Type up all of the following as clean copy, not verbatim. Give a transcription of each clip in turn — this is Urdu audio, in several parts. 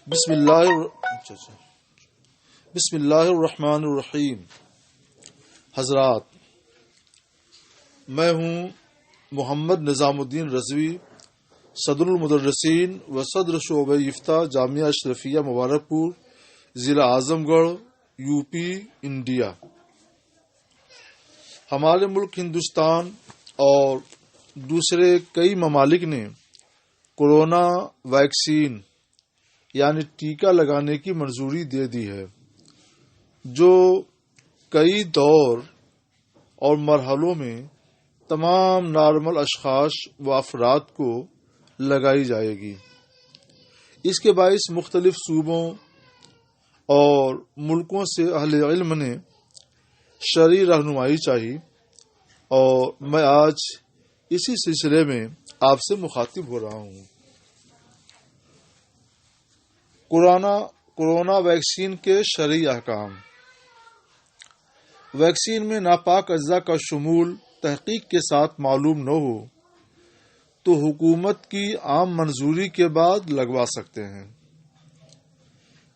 بسم اللہ بسم اللہ الرحمن الرحیم۔ حضرات، میں ہوں محمد نظام الدین رضوی، صدر المدرسین و صدر شعبہ افتاء جامعہ اشرفیہ مبارک پور، ضلع اعظم گڑھ، یو پی، انڈیا۔ ہمارے ملک ہندوستان اور دوسرے کئی ممالک نے کورونا ویکسین یعنی ٹیکہ لگانے کی منظوری دے دی ہے، جو کئی دور اور مرحلوں میں تمام نارمل اشخاص و افراد کو لگائی جائے گی۔ اس کے باعث مختلف صوبوں اور ملکوں سے اہل علم نے شرعی رہنمائی چاہی، اور میں آج اسی سلسلے میں آپ سے مخاطب ہو رہا ہوں۔ کورونا ویکسین کے شرعی احکام۔ ویکسین میں ناپاک اجزاء کا شمول تحقیق کے ساتھ معلوم نہ ہو تو حکومت کی عام منظوری کے بعد لگوا سکتے ہیں۔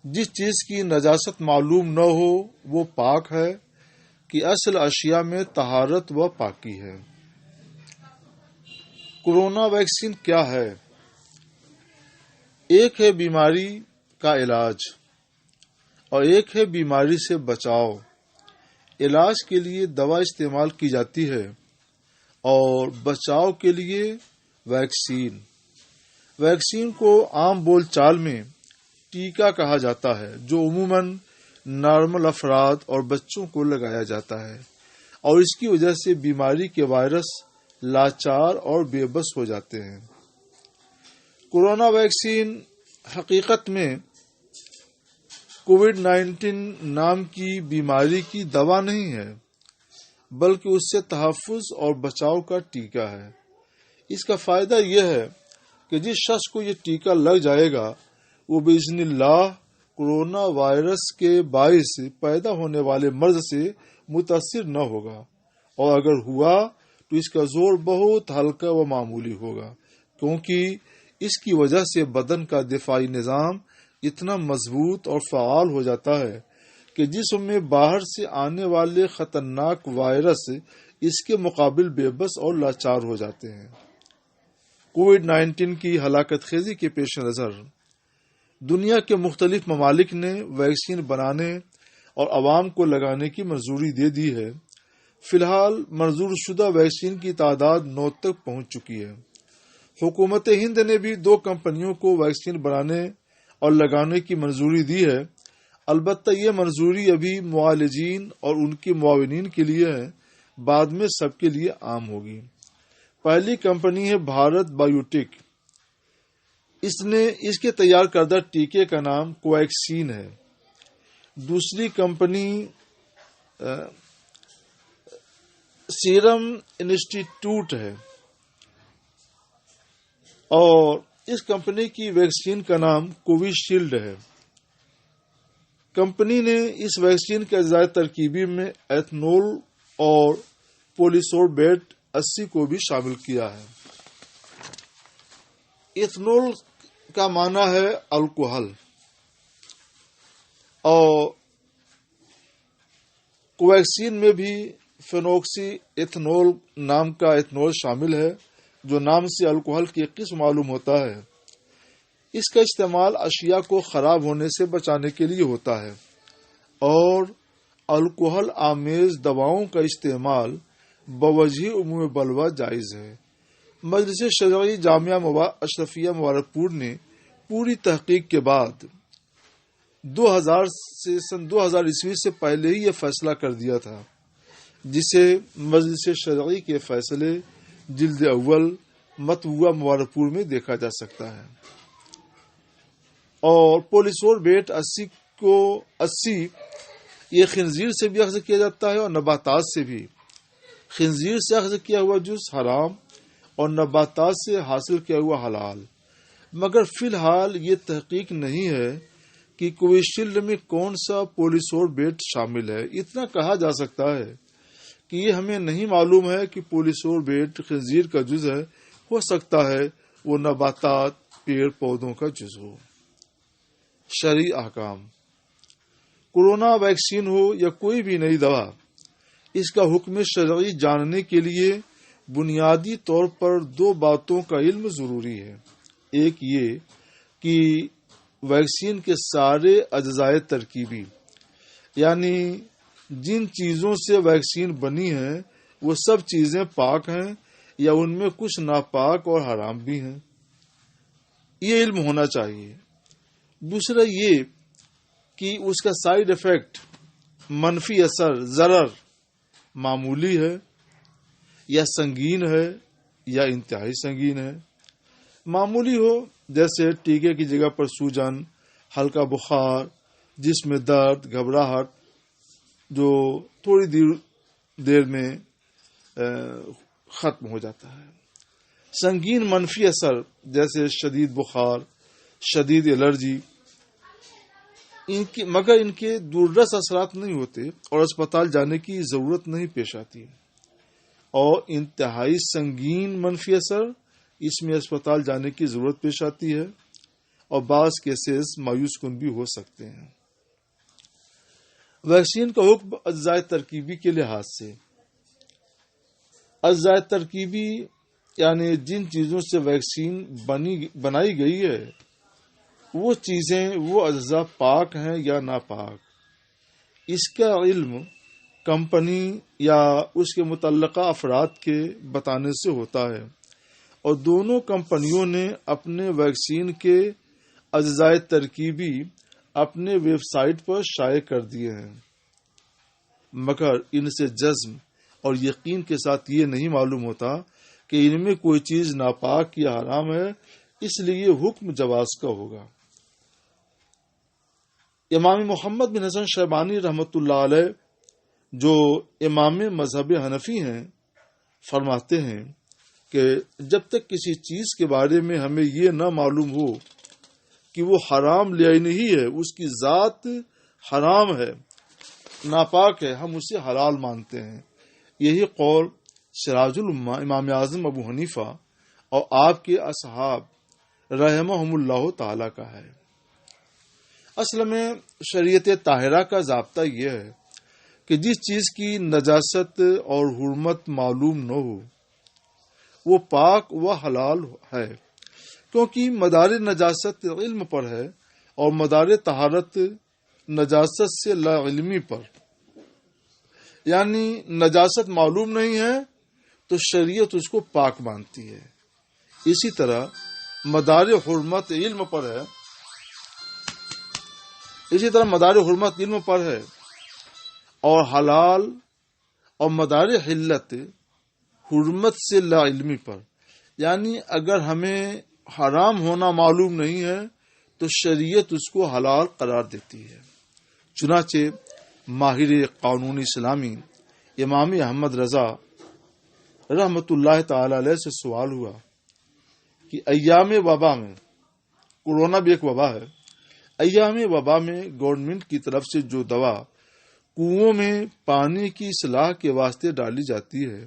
جس چیز کی نجاست معلوم نہ ہو وہ پاک ہے کہ اصل اشیاء میں طہارت و پاکی ہے۔ کورونا ویکسین کیا ہے؟ ایک ہے بیماری کا علاج اور ایک ہے بیماری سے بچاؤ۔ علاج کے لیے دوا استعمال کی جاتی ہے اور بچاؤ کے لیے ویکسین۔ ویکسین کو عام بول چال میں ٹیکہ کہا جاتا ہے، جو عموماً نارمل افراد اور بچوں کو لگایا جاتا ہے، اور اس کی وجہ سے بیماری کے وائرس لاچار اور بے بس ہو جاتے ہیں۔ کورونا ویکسین حقیقت میں کووڈ-19 نام کی بیماری کی دوا نہیں ہے، بلکہ اس سے تحفظ اور بچاؤ کا ٹیکہ ہے۔ اس کا فائدہ یہ ہے کہ جس شخص کو یہ ٹیکہ لگ جائے گا وہ باذن اللہ کورونا وائرس کے باعث پیدا ہونے والے مرض سے متاثر نہ ہوگا، اور اگر ہوا تو اس کا زور بہت ہلکا و معمولی ہوگا، کیونکہ اس کی وجہ سے بدن کا دفاعی نظام اتنا مضبوط اور فعال ہو جاتا ہے کہ جسم میں باہر سے آنے والے خطرناک وائرس اس کے مقابل بے بس اور لاچار ہو جاتے ہیں۔ کووڈ-19 کی ہلاکت خیزی کے پیش نظر دنیا کے مختلف ممالک نے ویکسین بنانے اور عوام کو لگانے کی منظوری دے دی ہے۔ فی الحال منظور شدہ ویکسین کی تعداد 9 تک پہنچ چکی ہے۔ حکومت ہند نے بھی 2 کمپنیوں کو ویکسین بنانے اور لگانے کی منظوری دی ہے۔ البتہ یہ منظوری ابھی معالجین اور ان کے معاونین کے لیے ہے، بعد میں سب کے لیے عام ہوگی۔ پہلی کمپنی ہے بھارت بایوٹیک۔ اس کے تیار کردہ ٹیکے کا نام کوویکسین ہے۔ دوسری کمپنی سیرم انسٹیٹیوٹ ہے، اور اس کمپنی کی ویکسین کا نام کووشیلڈ ہے۔ کمپنی نے اس ویکسین کے اجزاء ترکیبی میں ایتھنول اور پولیسوربیٹ 80 کو بھی شامل کیا ہے۔ ایتھنول کا معنی ہے الکحل، اور کوویکسین میں بھی فینوکسی ایتھنول نام کا ایتھنول شامل ہے، جو نام سے الکحل کی ایک قسم معلوم ہوتا ہے۔ اس کا استعمال اشیاء کو خراب ہونے سے بچانے کے لیے ہوتا ہے، اور الکحل آمیز دواؤں کا استعمال بوجہ عموم بلوہ جائز ہے۔ مجلس شرعی جامعہ اشرفیہ مبارک پور نے پوری تحقیق کے بعد 2000 عیسوی سے پہلے ہی یہ فیصلہ کر دیا تھا، جسے مجلس شرعی کے فیصلے جلد اول مطبوعہ مبارک پور میں دیکھا جا سکتا ہے۔ اور پولیسوربیٹ 80 یہ خنزیر سے بھی اخذ کیا جاتا ہے اور نباتات سے بھی۔ خنزیر سے اخذ کیا ہوا جز حرام اور نباتات سے حاصل کیا ہوا حلال، مگر فی الحال یہ تحقیق نہیں ہے کہ کووشیلڈ میں کون سا پولیسوربیٹ شامل ہے۔ اتنا کہا جا سکتا ہے کہ یہ ہمیں نہیں معلوم ہے کہ پولیسوربیٹ خنزیر کا جز ہے، ہو سکتا ہے وہ نباتات پیڑ پودوں کا جز ہو۔ شرعی احکام۔ کورونا ویکسین ہو یا کوئی بھی نئی دوا، اس کا حکم شرعی جاننے کے لیے بنیادی طور پر دو باتوں کا علم ضروری ہے۔ ایک یہ کہ ویکسین کے سارے اجزائے ترکیبی، یعنی جن چیزوں سے ویکسین بنی ہے وہ سب چیزیں پاک ہیں یا ان میں کچھ ناپاک اور حرام بھی ہیں، یہ علم ہونا چاہیے۔ دوسرا یہ کہ اس کا سائیڈ ایفیکٹ، منفی اثر، ضرر معمولی ہے یا سنگین ہے یا انتہائی سنگین ہے۔ معمولی ہو جیسے ٹیکے کی جگہ پر سوجن، ہلکا بخار، جسم میں درد، گھبراہٹ جو تھوڑی دیر میں ختم ہو جاتا ہے۔ سنگین منفی اثر جیسے شدید بخار، شدید الرجی، مگر ان کے دوررس اثرات نہیں ہوتے اور اسپتال جانے کی ضرورت نہیں پیش آتی، اور انتہائی سنگین منفی اثر، اس میں اسپتال جانے کی ضرورت پیش آتی ہے اور بعض کیسز مایوس کن بھی ہو سکتے ہیں۔ ویکسین کا حکم اجزائے ترکیبی کے لحاظ سے۔ اجزائے ترکیبی یعنی جن چیزوں سے ویکسین بنائی گئی ہے وہ چیزیں، وہ اجزاء پاک ہیں یا ناپاک، اس کا علم کمپنی یا اس کے متعلقہ افراد کے بتانے سے ہوتا ہے، اور دونوں کمپنیوں نے اپنے ویکسین کے اجزائے ترکیبی اپنے ویب سائٹ پر شائع کر دیے ہیں، مگر ان سے جزم اور یقین کے ساتھ یہ نہیں معلوم ہوتا کہ ان میں کوئی چیز ناپاک یا حرام ہے، اس لیے حکم جواز کا ہوگا۔ امام محمد بن حسن شیبانی رحمۃ اللہ علیہ جو امام مذہب حنفی ہیں فرماتے ہیں کہ جب تک کسی چیز کے بارے میں ہمیں یہ نہ معلوم ہو کہ وہ حرام یا نہیں ہے، اس کی ذات حرام ہے، ناپاک ہے، ہم اسے حلال مانتے ہیں۔ یہی قول سراج الامہ امام اعظم ابو حنیفہ اور آپ کے اصحاب رحمہم اللہ تعالی کا ہے۔ اصل میں شریعت طاہرہ کا ضابطہ یہ ہے کہ جس چیز کی نجاست اور حرمت معلوم نہ ہو وہ پاک و حلال ہے، کیونکہ مدار نجاست علم پر ہے اور مدار طہارت نجاست سے لا علمی پر، یعنی نجاست معلوم نہیں ہے تو شریعت اس کو پاک مانتی ہے۔ اسی طرح مدار حرمت علم پر ہے، اور حلال اور مدار حلت حرمت سے لا علمی پر، یعنی اگر ہمیں حرام ہونا معلوم نہیں ہے تو شریعت اس کو حلال قرار دیتی ہے۔ چنانچہ ماہر قانون اسلامی امام احمد رضا رحمۃ اللہ تعالی علیہ سے سوال ہوا کہ ایام وبا میں، کورونا بھی ایک وبا ہے، ایام وبا میں گورنمنٹ کی طرف سے جو دوا کنووں میں پانی کی اصلاح کے واسطے ڈالی جاتی ہے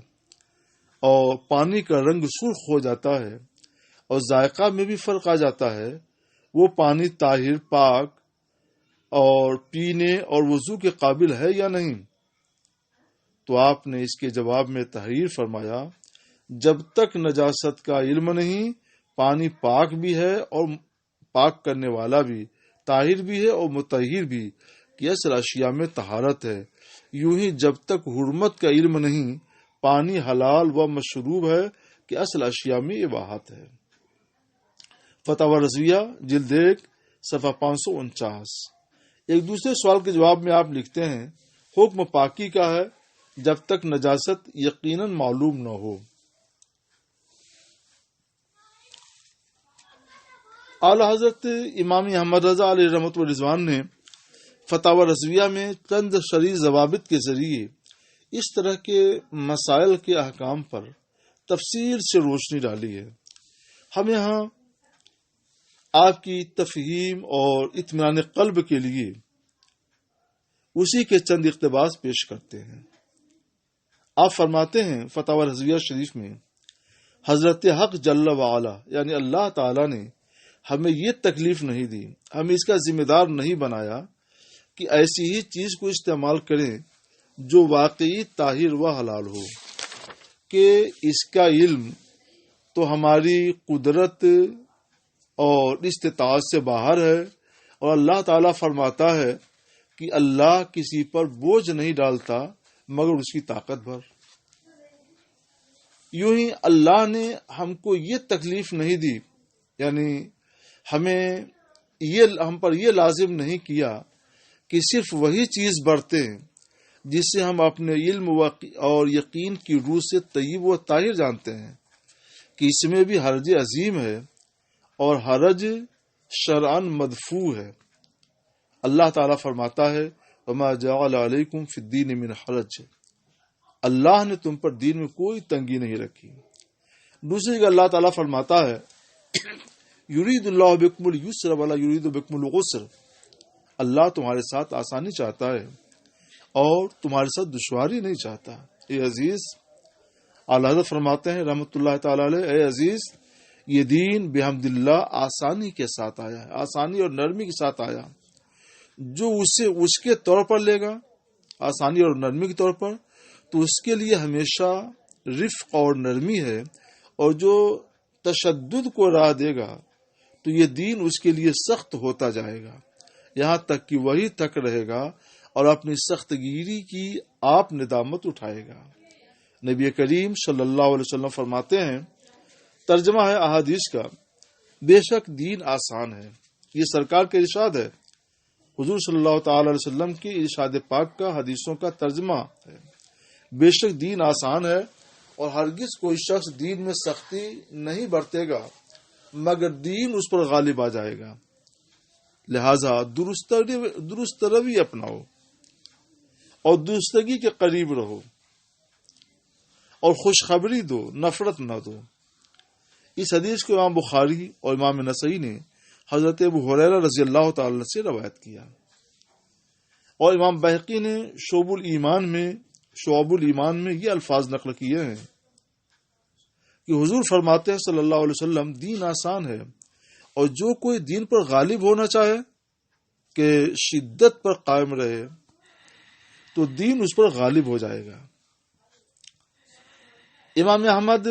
اور پانی کا رنگ سرخ ہو جاتا ہے اور ذائقہ میں بھی فرق آ جاتا ہے، وہ پانی طاہر، پاک اور پینے اور وضو کے قابل ہے یا نہیں؟ تو آپ نے اس کے جواب میں تحریر فرمایا، جب تک نجاست کا علم نہیں، پانی پاک بھی ہے اور پاک کرنے والا بھی، طاہر بھی ہے اور مطہر بھی، کہ اصل اشیاء میں طہارت ہے۔ یوں ہی جب تک حرمت کا علم نہیں، پانی حلال و مشروب ہے کہ اصل اشیاء میں اباحت ہے۔ فتاوی رضویہ جلد 1 صفحہ 549۔ ایک دوسرے سوال کے جواب میں آپ لکھتے ہیں، حکم پاکی کا ہے جب تک نجاست یقیناً معلوم نہ ہو۔ اعلی حضرت امام احمد رضا علیہ رحمۃ و رضوان نے فتاوی رضویہ میں چند شرعی ضوابط کے ذریعے اس طرح کے مسائل کے احکام پر تفصیل سے روشنی ڈالی ہے۔ ہم یہاں آپ کی تفہیم اور اطمینان قلب کے لیے اسی کے چند اقتباس پیش کرتے ہیں۔ آپ فرماتے ہیں فتاوی رضویہ شریف میں، حضرت حق جل وعلا یعنی اللہ تعالی نے ہمیں یہ تکلیف نہیں دی، ہمیں اس کا ذمہ دار نہیں بنایا کہ ایسی ہی چیز کو استعمال کریں جو واقعی طاہر و حلال ہو، کہ اس کا علم تو ہماری قدرت اور استطاعت سے باہر ہے، اور اللہ تعالیٰ فرماتا ہے کہ اللہ کسی پر بوجھ نہیں ڈالتا مگر اس کی طاقت بھر۔ یوں ہی اللہ نے ہم کو یہ تکلیف نہیں دی، یعنی ہم پر یہ لازم نہیں کیا کہ صرف وہی چیز برتیں جس سے ہم اپنے علم اور یقین کی روح سے طیب و طاہر جانتے ہیں کہ اس میں بھی حرج عظیم ہے، اور حرج شرعاً مدفوع ہے۔ اللہ تعالیٰ فرماتا ہے وَمَا جَعَلَ عَلَيْكُمْ فِي الدِّينِ مِنْ حَرَجٍ، اللہ نے تم پر دین میں کوئی تنگی نہیں رکھی۔ دوسری جگہ اللہ تعالیٰ فرماتا ہے یرید اللہ بکم اليسر ولا یرید بکم العسر، اللہ تمہارے ساتھ آسانی چاہتا ہے اور تمہارے ساتھ دشواری نہیں چاہتا۔ اے عزیز، اعلیٰ حضرت فرماتے ہیں رحمۃ اللہ تعالی علیہ، اے عزیز، یہ دین بحمد اللہ آسانی کے ساتھ آیا ہے، آسانی اور نرمی کے ساتھ آیا۔ جو اسے اس کے طور پر لے گا، آسانی اور نرمی کے طور پر، تو اس کے لیے ہمیشہ رفق اور نرمی ہے، اور جو تشدد کو راہ دے گا تو یہ دین اس کے لیے سخت ہوتا جائے گا، یہاں تک کہ وہی تک رہے گا اور اپنی سخت گیری کی آپ ندامت اٹھائے گا۔ نبی کریم صلی اللہ علیہ وسلم فرماتے ہیں، ترجمہ ہے احادیث کا، بے شک دین آسان ہے۔ یہ سرکار کے ارشاد ہے، حضور صلی اللہ تعالی علیہ وسلم کی ارشاد پاک کا حدیثوں کا ترجمہ ہے۔ بے شک دین آسان ہے، اور ہرگز کوئی شخص دین میں سختی نہیں برتے گا مگر دین اس پر غالب آ جائے گا۔ لہذا درست روی اپناؤ اور درستگی کے قریب رہو، اور خوشخبری دو، نفرت نہ دو۔ اس حدیث کو امام بخاری اور امام نسائی نے حضرت ابو ہریرہ رضی اللہ تعالی عنہ سے روایت کیا، اور امام بہقی نے شعب الایمان میں یہ الفاظ نقل کیے ہیں کہ حضور فرماتے ہیں صلی اللہ علیہ وسلم، دین آسان ہے، اور جو کوئی دین پر غالب ہونا چاہے کہ شدت پر قائم رہے تو دین اس پر غالب ہو جائے گا۔ امام احمد،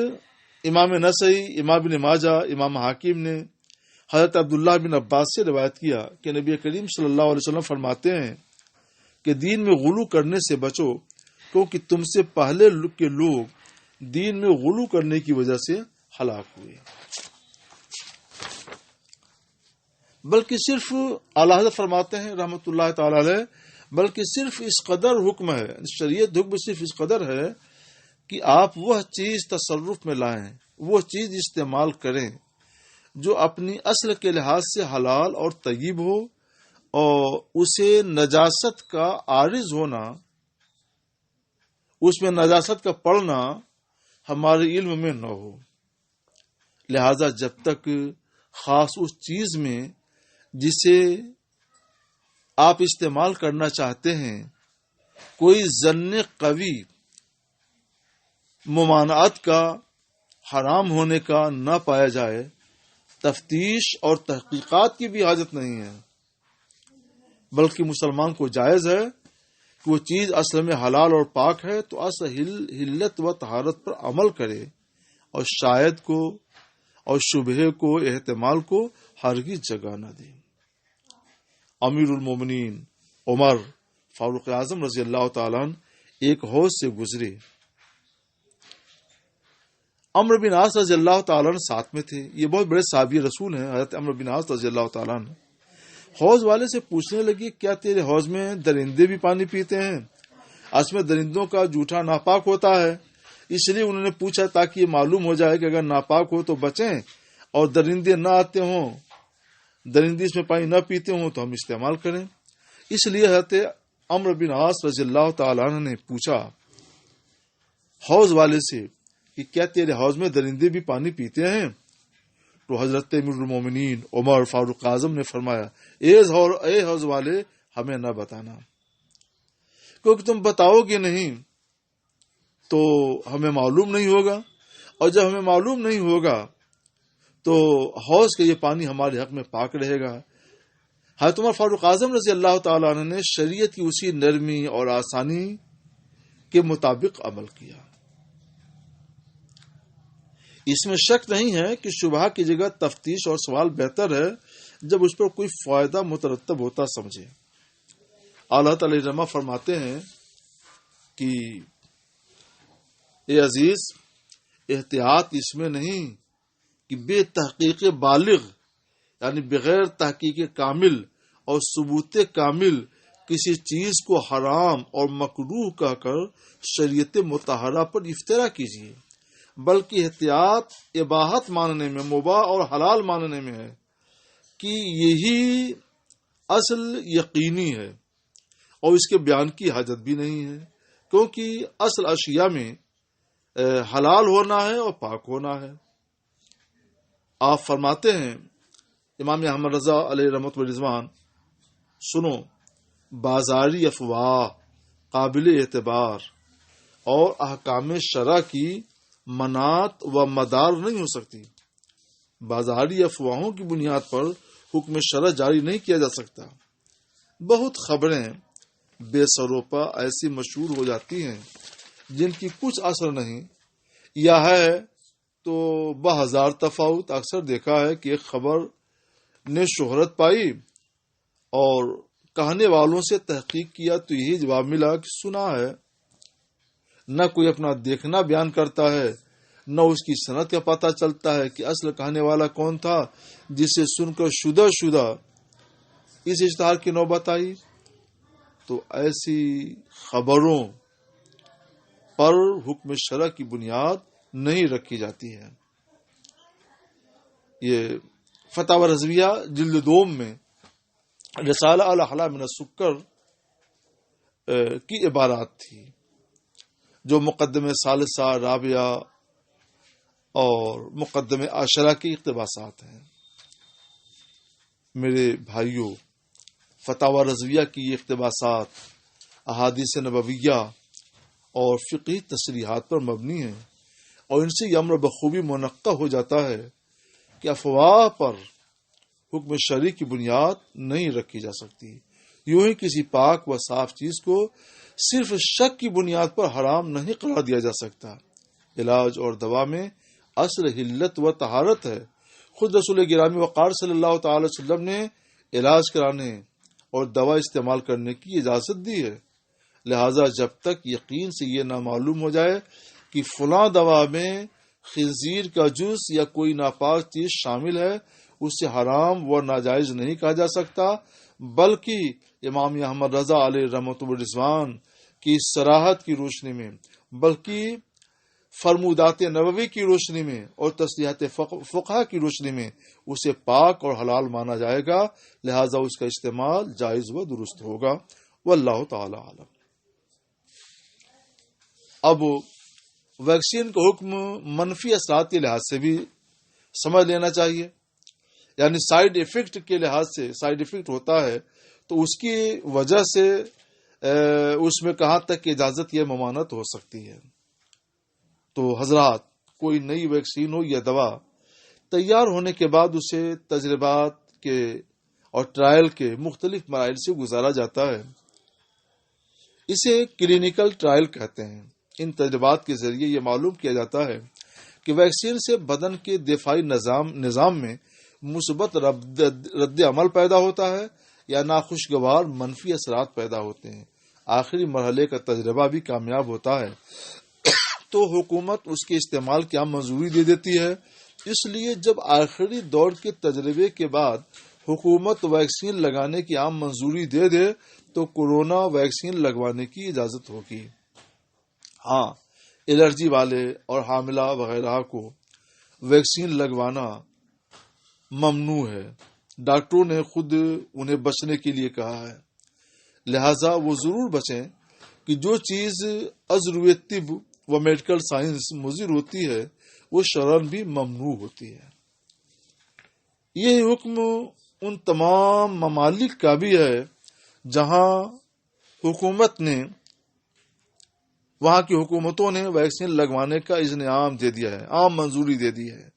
امام نسائی، امام ابن ماجہ، امام حاکم نے حضرت عبداللہ بن عباس سے روایت کیا کہ نبی کریم صلی اللہ علیہ وسلم فرماتے ہیں کہ دین میں غلو کرنے سے بچو، کیونکہ تم سے پہلے کے لوگ دین میں غلو کرنے کی وجہ سے ہلاک ہوئے۔ بلکہ صرف اعلیٰ حضرت فرماتے ہیں رحمۃ اللہ تعالی علیہ، بلکہ صرف اس قدر حکم ہے، شریعت حکم صرف اس قدر ہے کہ آپ وہ چیز تصرف میں لائیں، وہ چیز استعمال کریں جو اپنی اصل کے لحاظ سے حلال اور طیب ہو، اور اسے نجاست کا عارض ہونا، اس میں نجاست کا پڑنا ہمارے علم میں نہ ہو۔ لہذا جب تک خاص اس چیز میں جسے آپ استعمال کرنا چاہتے ہیں کوئی ظن قوی ممانعت کا، حرام ہونے کا نہ پایا جائے، تفتیش اور تحقیقات کی بھی حاجت نہیں ہے، بلکہ مسلمان کو جائز ہے کہ وہ چیز اصل میں حلال اور پاک ہے تو اصل حلت و طہارت پر عمل کرے، اور شاید کو اور شبہے کو، احتمال کو ہرگز جگہ نہ دے۔ امیر المومنین عمر فاروق اعظم رضی اللہ تعالیٰ عنہ ایک حوض سے گزرے، عمرو بن عاص رضی اللہ تعالیٰ عنہ ساتھ میں تھے۔ یہ بہت بڑے صحابی رسول ہیں حضرت عمرو بن عاص رضی اللہ تعالیٰ عنہ۔ حوض والے سے پوچھنے لگی، کیا تیرے حوض میں درندے بھی پانی پیتے ہیں؟ اس میں درندوں کا جوٹا ناپاک ہوتا ہے، اس لیے انہوں نے پوچھا تاکہ یہ معلوم ہو جائے کہ اگر ناپاک ہو تو بچیں، اور درندے نہ آتے ہوں، درندے اس میں پانی نہ پیتے ہوں تو ہم استعمال کریں۔ اس لیے حضرت عمرو بن عاص رضی اللہ تعالیٰ عنہ نے پوچھا حوض والے سے کہ کیا تیرے حوض میں درندے بھی پانی پیتے ہیں؟ تو حضرت امیر المومنین عمر فاروق اعظم نے فرمایا، اے حوض والے، ہمیں نہ بتانا، کیونکہ تم بتاؤ گے نہیں تو ہمیں معلوم نہیں ہوگا، اور جب ہمیں معلوم نہیں ہوگا تو حوض کا یہ پانی ہمارے حق میں پاک رہے گا۔ حضرت عمر فاروق اعظم رضی اللہ تعالیٰ عنہ نے شریعت کی اسی نرمی اور آسانی کے مطابق عمل کیا۔ اس میں شک نہیں ہے کہ شبہ کی جگہ تفتیش اور سوال بہتر ہے جب اس پر کوئی فائدہ مترتب ہوتا سمجھے۔ اللہ تعالی رحمہ فرماتے ہیں کہ اے عزیز، احتیاط اس میں نہیں کہ بے تحقیق بالغ یعنی بغیر تحقیق کامل اور ثبوت کامل کسی چیز کو حرام اور مکروہ کہہ کر شریعت مطہرہ پر افترا کیجیے، بلکہ احتیاط اباحت ماننے میں، مباح اور حلال ماننے میں ہے کہ یہی اصل یقینی ہے اور اس کے بیان کی حاجت بھی نہیں ہے، کیونکہ اصل اشیاء میں حلال ہونا ہے اور پاک ہونا ہے۔ آپ فرماتے ہیں امام احمد رضا علیہ رحمۃ رضوان، سنو، بازاری افواہ قابل اعتبار اور احکام شرع کی منات و مدار نہیں ہو سکتی۔ بازاری افواہوں کی بنیاد پر حکم شرع جاری نہیں کیا جا سکتا۔ بہت خبریں بے سروپا ایسی مشہور ہو جاتی ہیں جن کی کچھ اثر نہیں، یا ہے تو بہزار تفاوت۔ اکثر دیکھا ہے کہ ایک خبر نے شہرت پائی اور کہنے والوں سے تحقیق کیا تو یہی جواب ملا کہ سنا ہے۔ نہ کوئی اپنا دیکھنا بیان کرتا ہے، نہ اس کی سند کا پتہ چلتا ہے کہ اصل کہنے والا کون تھا جسے سن کر شدہ اس اشتہار کی نوبت آئی۔ تو ایسی خبروں پر حکم شرع کی بنیاد نہیں رکھی جاتی ہے۔ یہ فتاوی رضویہ جلد 2 میں رسالہ الاحلا من السکر کی عبارات تھی، جو مقدمہ ثالثہ، رابعہ اور مقدمہ عاشرہ کی اقتباسات ہیں۔ میرے بھائیوں، فتاوی رضویہ کی یہ اقتباسات احادیث نبویہ اور فقہی تصریحات پر مبنی ہیں، اور ان سے یہ امر بخوبی منقع ہو جاتا ہے کہ افواہ پر حکم شرعی کی بنیاد نہیں رکھی جا سکتی۔ یوں ہی کسی پاک و صاف چیز کو صرف شک کی بنیاد پر حرام نہیں قرار دیا جا سکتا۔ علاج اور دوا میں اصل حلت و طہارت ہے۔ خود رسول گرامی وقار صلی اللہ تعالی وسلم نے علاج کرانے اور دوا استعمال کرنے کی اجازت دی ہے، لہذا جب تک یقین سے یہ نہ معلوم ہو جائے کہ فلاں دوا میں خنزیر کا جوس یا کوئی ناپاک چیز شامل ہے، اسے حرام و ناجائز نہیں کہا جا سکتا، بلکہ امام احمد رضا علیہ رحمۃ الرضوان کی صراحت کی روشنی میں، بلکہ فرمودات نبوی کی روشنی میں اور تصریحات فقہا کی روشنی میں اسے پاک اور حلال مانا جائے گا، لہذا اس کا استعمال جائز و درست ہوگا۔ واللہ تعالی عالم۔ اب ویکسین کا حکم منفی اثرات کے لحاظ سے بھی سمجھ لینا چاہیے، یعنی سائیڈ ایفیکٹ کے لحاظ سے سائیڈ ایفیکٹ ہوتا ہے تو اس کی وجہ سے اس میں کہاں تک کہ اجازت یا ممانعت ہو سکتی ہے۔ تو حضرات، کوئی نئی ویکسین ہو یا دوا تیار ہونے کے بعد اسے تجربات کے اور ٹرائل کے مختلف مراحل سے گزارا جاتا ہے۔ اسے کلینیکل ٹرائل کہتے ہیں۔ ان تجربات کے ذریعے یہ معلوم کیا جاتا ہے کہ ویکسین سے بدن کے دفاعی نظام میں مثبت رد عمل پیدا ہوتا ہے یا ناخوشگوار منفی اثرات پیدا ہوتے ہیں۔ آخری مرحلے کا تجربہ بھی کامیاب ہوتا ہے تو حکومت اس کے استعمال کی عام منظوری دے دیتی ہے۔ اس لیے جب آخری دور کے تجربے کے بعد حکومت ویکسین لگانے کی عام منظوری دے دے تو کورونا ویکسین لگوانے کی اجازت ہوگی۔ ہاں، الرجی والے اور حاملہ وغیرہ کو ویکسین لگوانا ممنوع ہے۔ ڈاکٹروں نے خود انہیں بچنے کے لیے کہا ہے، لہذا وہ ضرور بچیں کہ جو چیز عذر طب و میڈیکل سائنس مضر ہوتی ہے وہ شرعاً بھی ممنوع ہوتی ہے۔ یہ حکم ان تمام ممالک کا بھی ہے جہاں وہاں کی حکومتوں نے ویکسین لگوانے کا اذن عام دے دیا ہے، عام منظوری دے دی ہے،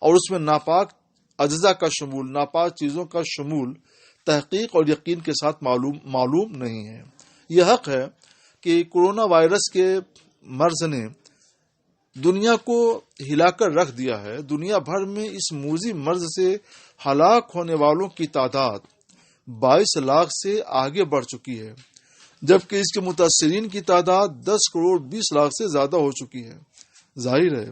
اور اس میں ناپاک اجزاء کا شمول، ناپاک چیزوں کا شمول تحقیق اور یقین کے ساتھ معلوم نہیں ہے۔ یہ حق ہے کہ کرونا وائرس کے مرض نے دنیا کو ہلا کر رکھ دیا ہے۔ دنیا بھر میں اس موذی مرض سے ہلاک ہونے والوں کی تعداد 22 لاکھ سے آگے بڑھ چکی ہے، جبکہ اس کے متاثرین کی تعداد 10 کروڑ 20 لاکھ سے زیادہ ہو چکی ہے۔ ظاہر ہے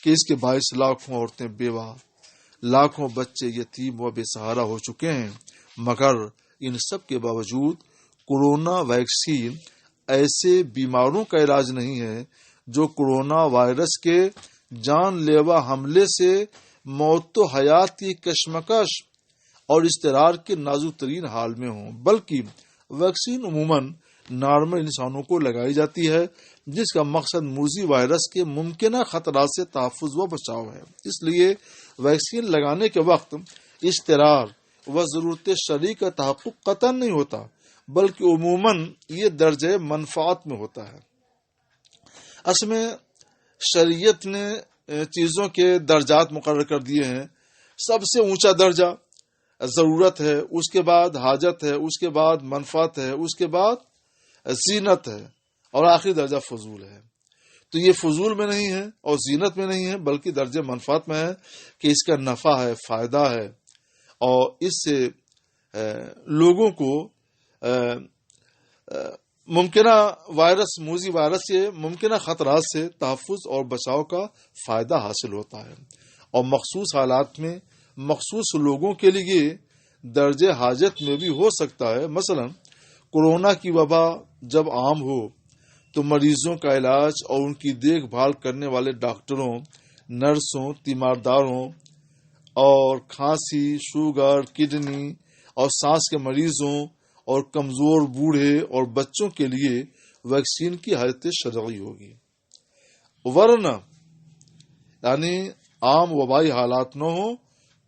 کہ اس کے 22 لاکھوں عورتیں بیوہ، لاکھوں بچے یتیم و بے سہارا ہو چکے ہیں، مگر ان سب کے باوجود کورونا ویکسین ایسے بیماروں کا علاج نہیں ہے جو کورونا وائرس کے جان لیوا حملے سے موت و حیات کی کشمکش اور اضطرار کے نازک ترین حال میں ہوں، بلکہ ویکسین عموماً نارمل انسانوں کو لگائی جاتی ہے جس کا مقصد موذی وائرس کے ممکنہ خطرات سے تحفظ و بچاؤ ہے۔ اس لیے ویکسین لگانے کے وقت اضطرار و ضرورت شرعی کا تحقق قطعاً نہیں ہوتا، بلکہ عموماً یہ درجہ منفعت میں ہوتا ہے۔ اصل میں شریعت نے چیزوں کے درجات مقرر کر دیے ہیں۔ سب سے اونچا درجہ ضرورت ہے، اس کے بعد حاجت ہے، اس کے بعد منفعت ہے، اس کے بعد زینت ہے، اور آخری درجہ فضول ہے۔ تو یہ فضول میں نہیں ہے اور زینت میں نہیں ہے، بلکہ درجہ منفعت میں ہے کہ اس کا نفع ہے، فائدہ ہے، اور اس سے لوگوں کو ممکنہ موذی وائرس کے ممکنہ خطرات سے تحفظ اور بچاؤ کا فائدہ حاصل ہوتا ہے، اور مخصوص حالات میں مخصوص لوگوں کے لیے درجہ حاجت میں بھی ہو سکتا ہے۔ مثلا کورونا کی وبا جب عام ہو تو مریضوں کا علاج اور ان کی دیکھ بھال کرنے والے ڈاکٹروں، نرسوں، تیمارداروں اور کھانسی، شوگر، کڈنی اور سانس کے مریضوں اور کمزور بوڑھے اور بچوں کے لیے ویکسین کی حاجت شرعی ہوگی، ورنہ یعنی عام وبائی حالات نہ ہوں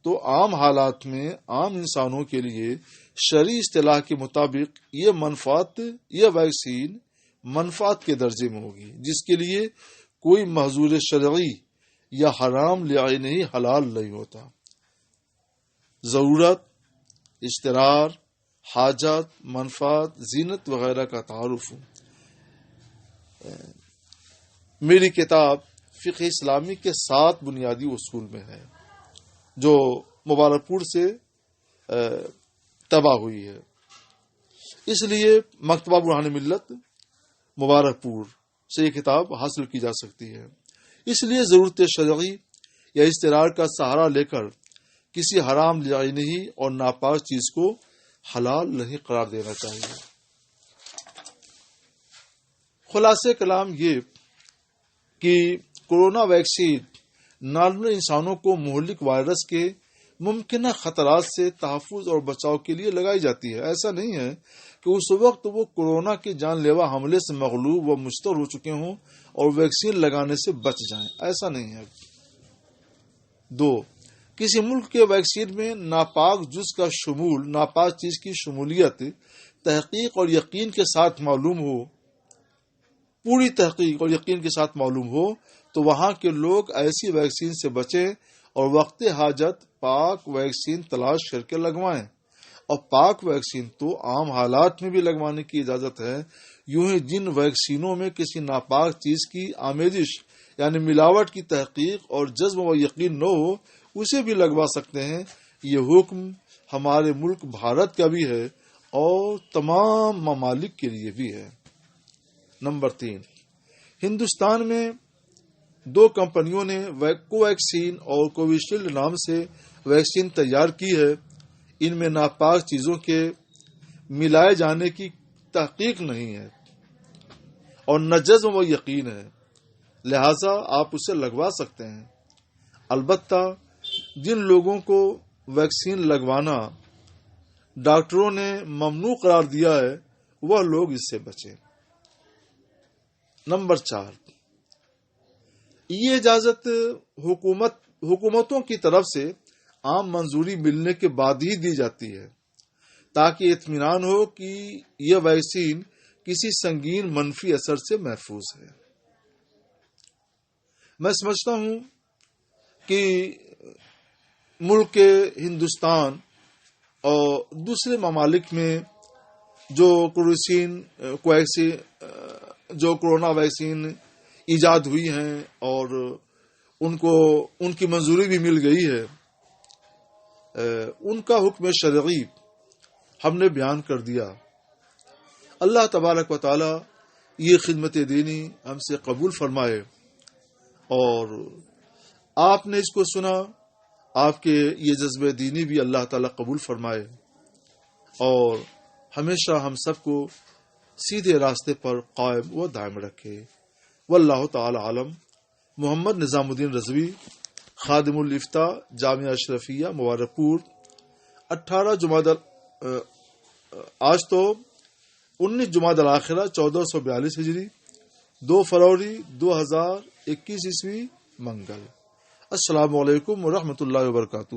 تو عام حالات میں عام انسانوں کے لیے شرعی اصطلاح کے مطابق یہ ویکسین منفعت کے درجے میں ہوگی، جس کے لیے کوئی محظور شرعی یا حرام لعین ہی حلال نہیں ہوتا۔ ضرورت، اضطرار، حاجت، منفعت، زینت وغیرہ کا تعارف میری کتاب فقہ اسلامی کے 7 بنیادی اصول میں ہے، جو مبارک پور سے طبع ہوئی ہے۔ اس لیے مکتبہ برہان ملت مبارک پور سے یہ کتاب حاصل کی جا سکتی ہے۔ اس لیے ضرورت شرعی یا اضطرار کا سہارا لے کر کسی حرام لعینی اور ناپاک چیز کو حلال نہیں قرار دینا چاہیے۔ خلاصہ کلام یہ کہ کورونا ویکسین نارمل انسانوں کو مہلک وائرس کے ممکنہ خطرات سے تحفظ اور بچاؤ کے لیے لگائی جاتی ہے۔ ایسا نہیں ہے کہ اس وقت وہ کورونا کے جان لیوا حملے سے مغلوب و مشتر ہو چکے ہوں اور ویکسین لگانے سے بچ جائیں، ایسا نہیں ہے۔ 2، کسی ملک کے ویکسین میں ناپاک جز کا شمول، ناپاک چیز کی شمولیت تحقیق اور یقین کے ساتھ معلوم ہو، پوری تحقیق اور یقین کے ساتھ معلوم ہو تو وہاں کے لوگ ایسی ویکسین سے بچیں اور وقت حاجت پاک ویکسین تلاش کر کے لگوائیں، اور پاک ویکسین تو عام حالات میں بھی لگوانے کی اجازت ہے۔ یوں ہی جن ویکسینوں میں کسی ناپاک چیز کی آمیزش یعنی ملاوٹ کی تحقیق اور جزم و یقین نہ ہو اسے بھی لگوا سکتے ہیں۔ یہ حکم ہمارے ملک بھارت کا بھی ہے اور تمام ممالک کے لیے بھی ہے۔ نمبر 3، ہندوستان میں 2 کمپنیوں نے کو ویکسین اور کووشیلڈ نام سے ویکسین تیار کی ہے۔ ان میں ناپاک چیزوں کے ملائے جانے کی تحقیق نہیں ہے اور نہ جزم و یقین ہے، لہذا آپ اسے لگوا سکتے ہیں۔ البتہ جن لوگوں کو ویکسین لگوانا ڈاکٹروں نے ممنوع قرار دیا ہے وہ لوگ اس سے بچیں۔ نمبر 4، یہ اجازت حکومتوں کی طرف سے عام منظوری ملنے کے بعد ہی دی جاتی ہے تاکہ اطمینان ہو کہ یہ ویکسین کسی سنگین منفی اثر سے محفوظ ہے۔ میں سمجھتا ہوں کہ ملک ہندوستان اور دوسرے ممالک میں جو کورونا ویکسین ایجاد ہوئی ہیں اور ان کی منظوری بھی مل گئی ہے، ان کا حکم شرعی ہم نے بیان کر دیا۔ اللہ تبارک و تعالی یہ خدمت دینی ہم سے قبول فرمائے، اور آپ نے اس کو سنا، آپ کے یہ جذبہ دینی بھی اللہ تعالی قبول فرمائے، اور ہمیشہ ہم سب کو سیدھے راستے پر قائم و دائم رکھے۔ واللہ تعالی عالم۔ محمد نظام الدین رضوی، خادم الافتاء، جامعہ اشرفیہ، مبارک پور، 18 آج تو 19 جمادی الاخرہ 1442 ہجری، 2 فروری 2021 عیسوی، منگل۔ السلام علیکم ورحمۃ اللہ وبرکاتہ۔